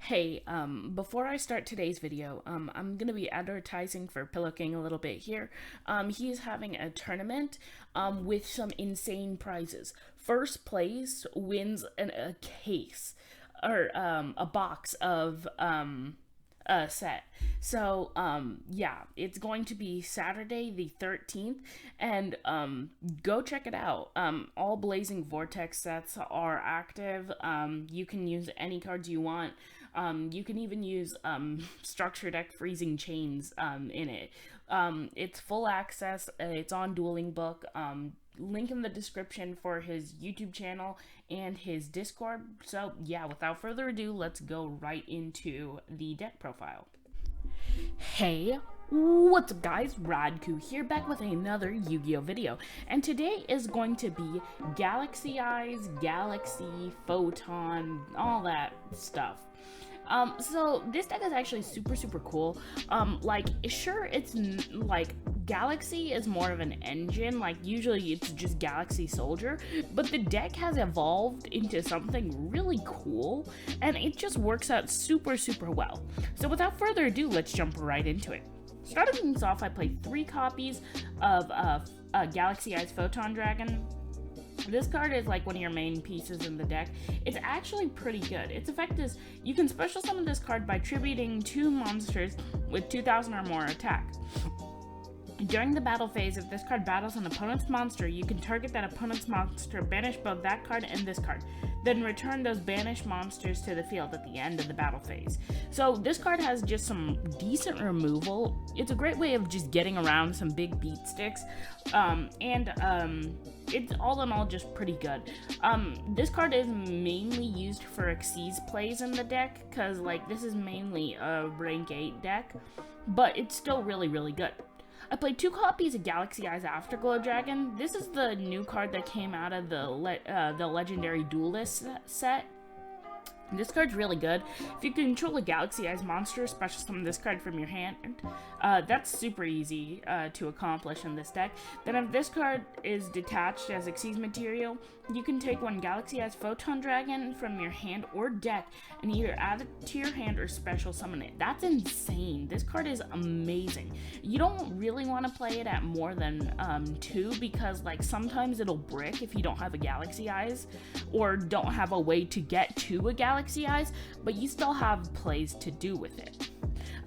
Hey, before I start today's video, I'm gonna be advertising for Pillow King a little bit here. He is having a tournament, with some insane prizes. First place wins a case, or, a box of, a set. So, yeah, it's going to be Saturday the 13th, and, go check it out. All Blazing Vortex sets are active. You can use any cards you want. You can even use Structure Deck Freezing Chains in it. It's full access. It's on Dueling Book. Link in the description for his YouTube channel and his Discord. So yeah, without further ado, let's go right into the deck profile. Hey, what's up guys? Radku here, back with another Yu-Gi-Oh video, and today is going to be Galaxy Eyes, Galaxy, Photon, all that stuff. So this deck is actually super cool. Sure, it's like Galaxy is more of an engine, like usually it's just Galaxy Soldier, but the deck has evolved into something really cool, and it just works out super well. So without further ado, let's jump right into it. Starting things off, I played 3 copies of Galaxy Eyes Photon Dragon. This card is like one of your main pieces in the deck. It's actually pretty good. Its effect is you can special summon this card by tributing 2 monsters with 2,000 or more attack. During the battle phase, if this card battles an opponent's monster, you can target that opponent's monster, banish both that card and this card, then return those banished monsters to the field at the end of the battle phase. So this card has just some decent removal. It's a great way of just getting around some big beat sticks, it's all in all just pretty good. This card is mainly used for Xyz plays in the deck, because like this is mainly a rank 8 deck, but it's still really good. I played 2 copies of Galaxy Eyes Afterglow Dragon. This is the new card that came out of the Legendary Duelist set. This card's really good. If you control a Galaxy Eyes monster, special summon this card from your hand. That's super easy to accomplish in this deck. Then if this card is detached as Xyz material, you can take one Galaxy Eyes Photon Dragon from your hand or deck and either add it to your hand or special summon it. That's insane. This card is amazing. You don't really want to play it at more than 2 because like sometimes it'll brick if you don't have a Galaxy Eyes or don't have a way to get to a Galaxy Eyes, but you still have plays to do with it.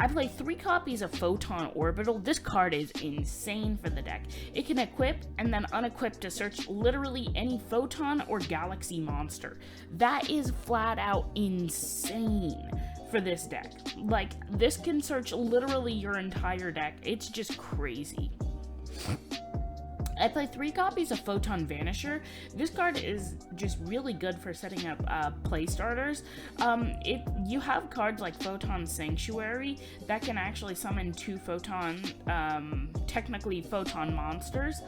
I played 3 copies of Photon Orbital. This card is insane for the deck. It can equip and then unequip to search literally any Photon or Galaxy monster. That is flat out insane for this deck. Like, this can search literally your entire deck. It's just crazy. I played 3 copies of Photon Vanisher. This card is just really good for setting up play starters. You have cards like Photon Sanctuary that can actually summon 2 Photon, technically Photon monsters.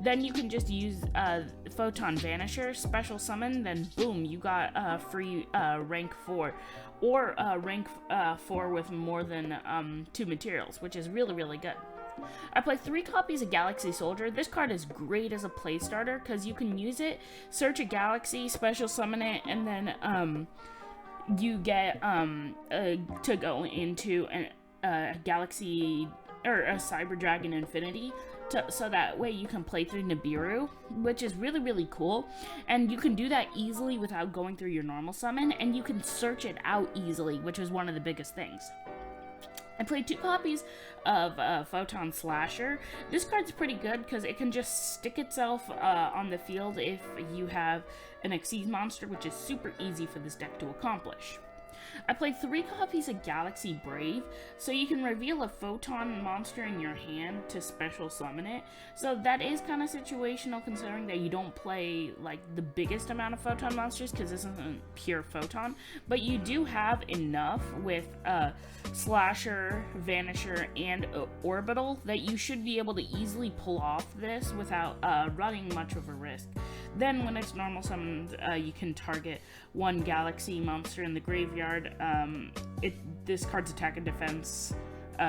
Then you can just use Photon Vanisher, special summon, then boom, you got free rank 4. Or rank 4 with more than 2 materials, which is really good. I played 3 copies of Galaxy Soldier. This card is great as a play starter because you can use it, search a galaxy, special summon it, and then you get to go into a galaxy or a Cyber Dragon Infinity. So that way you can play through Nibiru, which is really cool, and you can do that easily without going through your normal summon, and you can search it out easily, which is one of the biggest things. I played 2 copies of Photon Slasher. This card's pretty good because it can just stick itself on the field if you have an Xyz monster, which is super easy for this deck to accomplish. I played 3 copies of Galaxy Brave, so you can reveal a Photon monster in your hand to special summon it. So that is kind of situational considering that you don't play like the biggest amount of Photon monsters because this isn't pure Photon, but you do have enough with Slasher, Vanisher, and Orbital that you should be able to easily pull off this without running much of a risk. Then when it's normal summoned, you can target 1 Galaxy monster in the graveyard. This card's attack and defense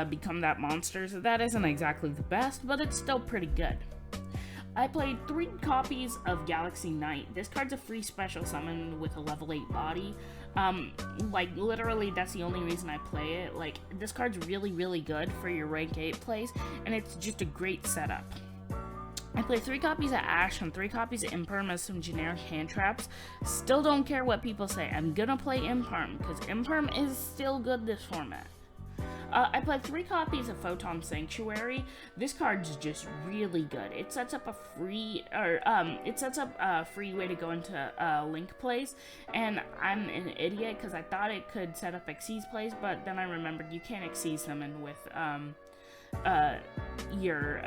become that monster, so that isn't exactly the best, but it's still pretty good. I played 3 copies of Galaxy Knight. This card's a free special summon with a level 8 body. Like, literally, that's the only reason I play it. Like, this card's really, really good for your rank 8 plays, and it's just a great setup. I play 3 copies of Ash and 3 copies of Imperm as some generic hand traps. Still don't care what people say. I'm gonna play Imperm, because Imperm is still good this format. I played 3 copies of Photon Sanctuary. This card's just really good. It sets up a free way to go into Link plays, and I'm an idiot because I thought it could set up Xyz plays, but then I remembered you can't Xyz summon with your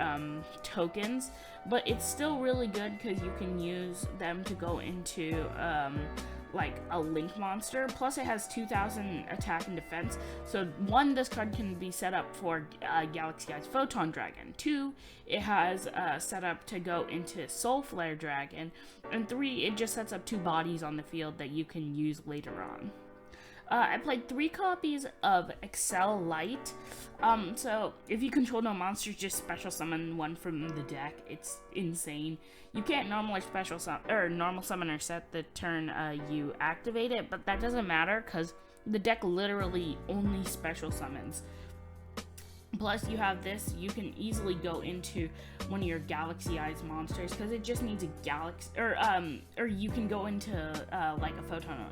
tokens, but it's still really good because you can use them to go into like a Link monster. Plus it has 2000 attack and defense, so 1, this card can be set up for Galaxy Eyes Photon Dragon. 2, it has set up to go into Soul Flare Dragon, and 3, it just sets up 2 bodies on the field that you can use later on. I played 3 copies of Excel Light. So if you control no monsters, just special summon 1 from the deck. It's insane. You can't normally normal summon or set the turn you activate it, but that doesn't matter because the deck literally only special summons. Plus, you have this, you can easily go into one of your Galaxy Eyes monsters because it just needs a galaxy, or you can go into like a Photon.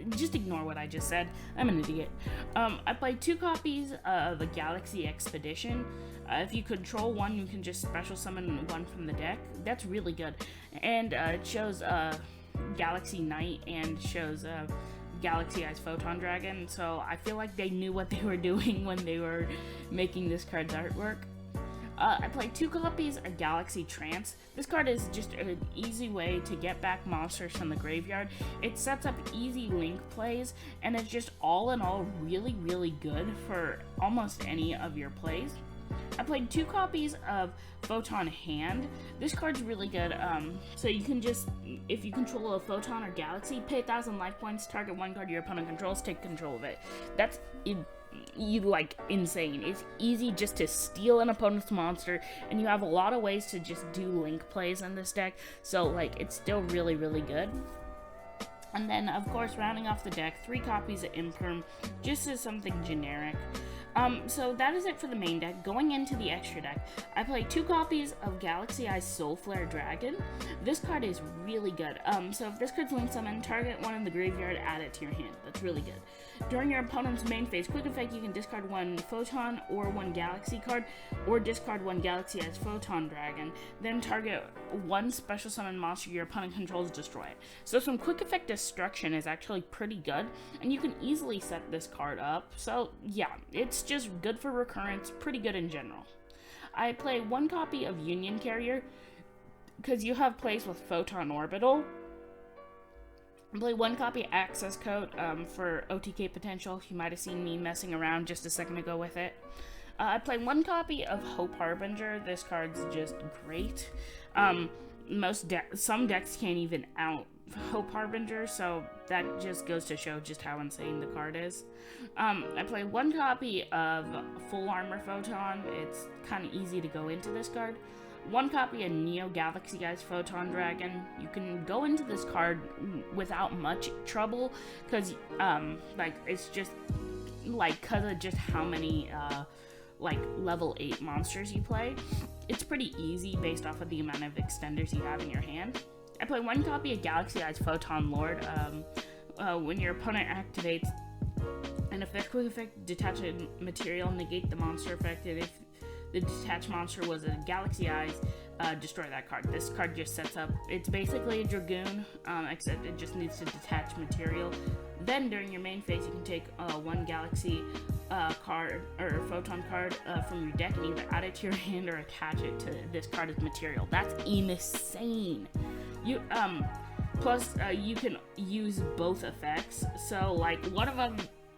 Just ignore what I just said. I'm an idiot. I played 2 copies of the Galaxy Expedition. If you control 1, you can just special summon 1 from the deck. That's really good. And it shows Galaxy Knight and shows Galaxy Eyes Photon Dragon. So I feel like they knew what they were doing when they were making this card's artwork. I played 2 copies of Galaxy Trance. This card is just an easy way to get back monsters from the graveyard. It sets up easy Link plays, and it's just all in all really, really good for almost any of your plays. I played 2 copies of Photon Hand. This card's really good. So you can just, if you control a Photon or Galaxy, pay 1,000 life points, target 1 card your opponent controls, take control of it. That's insane. It's easy just to steal an opponent's monster, and you have a lot of ways to just do Link plays in this deck, so like it's still really, really good. And then of course, rounding off the deck, 3 copies of Imperm, just as something generic. So that is it for the main deck. Going into the extra deck, I played 2 copies of Galaxy Eyes Soul Flare Dragon. This card is really good. So if this card's Link Summon, target 1 in the graveyard, add it to your hand. That's really good. During your opponent's main phase quick effect, you can discard 1 Photon or 1 Galaxy card, or discard 1 Galaxy Eyes Photon Dragon. Then target 1 special summon monster your opponent controls, destroy it. So some quick effect destruction is actually pretty good, and you can easily set this card up. So yeah, it's just good for recurrence, pretty good in general. I play 1 copy of Union Carrier, because you have plays with Photon Orbital. I play 1 copy Access Code for OTK potential. You might have seen me messing around just a second ago with it. I play 1 copy of Hope Harbinger. This card's just great. Some decks can't even out Hope Harbinger, so that just goes to show just how insane the card is. I play 1 copy of Full Armor Photon. It's kind of easy to go into this card. 1 copy of Neo Galaxy Eyes Photon Dragon. You can go into this card without much trouble, because it's just because of just how many level 8 monsters you play. It's pretty easy based off of the amount of extenders you have in your hand. I play 1 copy of Galaxy Eyes Photon Lord. When your opponent activates an effect, quick effect, detach a material, negate the monster effect, and if the detached monster was a Galaxy Eyes, destroy that card. This card just sets up, it's basically a Dragoon, except it just needs to detach material. Then during your main phase, you can take 1 Galaxy card or Photon card from your deck and either add it to your hand or attach it to this card as material. That's insane. You plus you can use both effects. So like one of them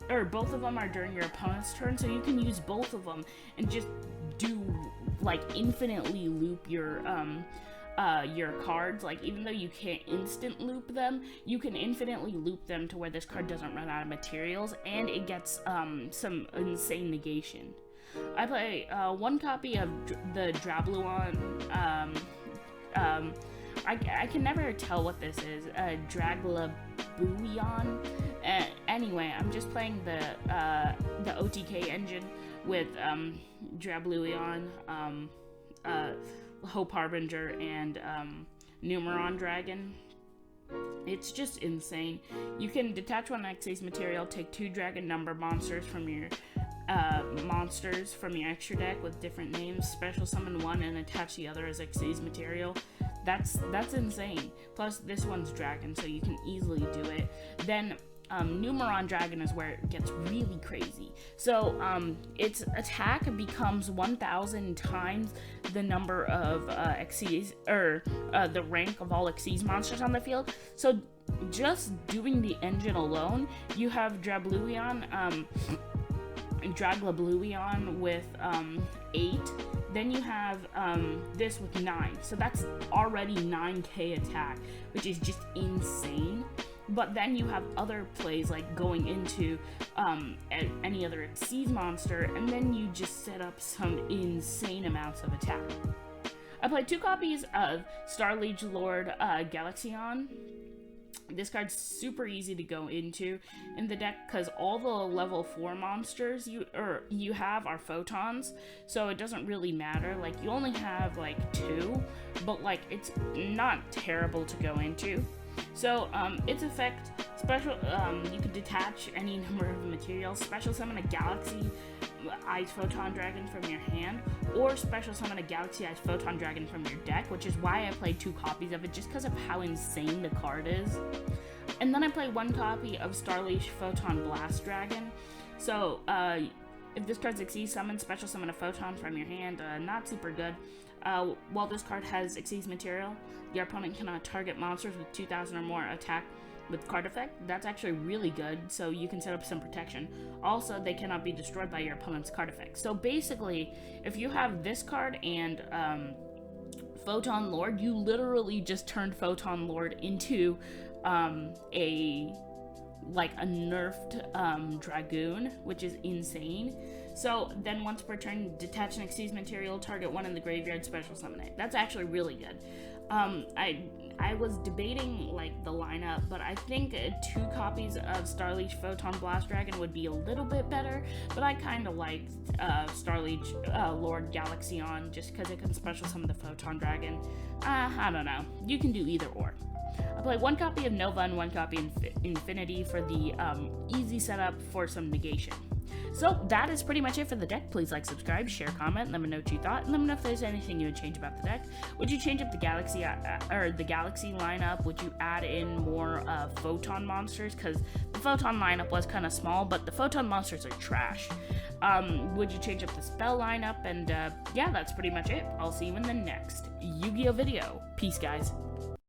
or both of them are during your opponent's turn, so you can use both of them and just do infinitely loop your cards. Like, even though you can't instant loop them, you can infinitely loop them to where this card doesn't run out of materials, and it gets some insane negation. I play 1 copy of the Drabluon. I can never tell what this is. Drabulion. Anyway, I'm just playing the OTK engine with Drabulion, Hope Harbinger, and Numeron Dragon. It's just insane. You can detach one Xyz material, take 2 dragon number monsters from your extra deck with different names, special summon one and attach the other as Xyz material. That's insane. Plus this one's dragon, so you can easily do it. Then Numeron Dragon is where it gets really crazy. So its attack becomes 1,000 times the number of Xyz, or the rank of all Xyz monsters on the field. So just doing the engine alone, you have Drabulion with 8. Then you have this with 9. So that's already 9k attack, which is just insane. But then you have other plays like going into any other Xyz monster, and then you just set up some insane amounts of attack. I played 2 copies of Starliege Lord Galaxion. This card's super easy to go into in the deck because all the level 4 monsters you have are photons, so it doesn't really matter. Like, you only have like 2, but like it's not terrible to go into. So its effect, special, you could detach any number of materials, special summon a Galaxy Eyes Photon Dragon from your hand, or special summon a Galaxy Eyes Photon Dragon from your deck, which is why I played 2 copies of it, just because of how insane the card is. And then I played 1 copy of Starliege Photon Blast Dragon. So if this card's Xyz summon, special summon a Photon from your hand, not super good. While this card has Xyz material, your opponent cannot target monsters with 2,000 or more attack with card effect. That's actually really good, so you can set up some protection. Also, they cannot be destroyed by your opponent's card effect. So basically, if you have this card and Photon Lord, you literally just turned Photon Lord into a nerfed Dragoon, which is insane. So then once per turn, detach an Xyz material, target one in the graveyard, special summon it. That's actually really good. I was debating like the lineup, but I think 2 copies of Starliege Photon Blast Dragon would be a little bit better, but I kind of liked Starliege Lord Galaxion just because it can special summon the Photon Dragon. I don't know. You can do either or. I played 1 copy of Nova and 1 copy of Infinity for the easy setup for some negation. So that is pretty much it for the deck. Please like, subscribe, share, comment, let me know what you thought, and let me know if there's anything you would change about the deck. Would you change up the Galaxy lineup? Would you add in more Photon monsters? Because the Photon lineup was kind of small, but the Photon monsters are trash. Would you change up the spell lineup? And yeah, that's pretty much it. I'll see you in the next Yu-Gi-Oh video. Peace, guys.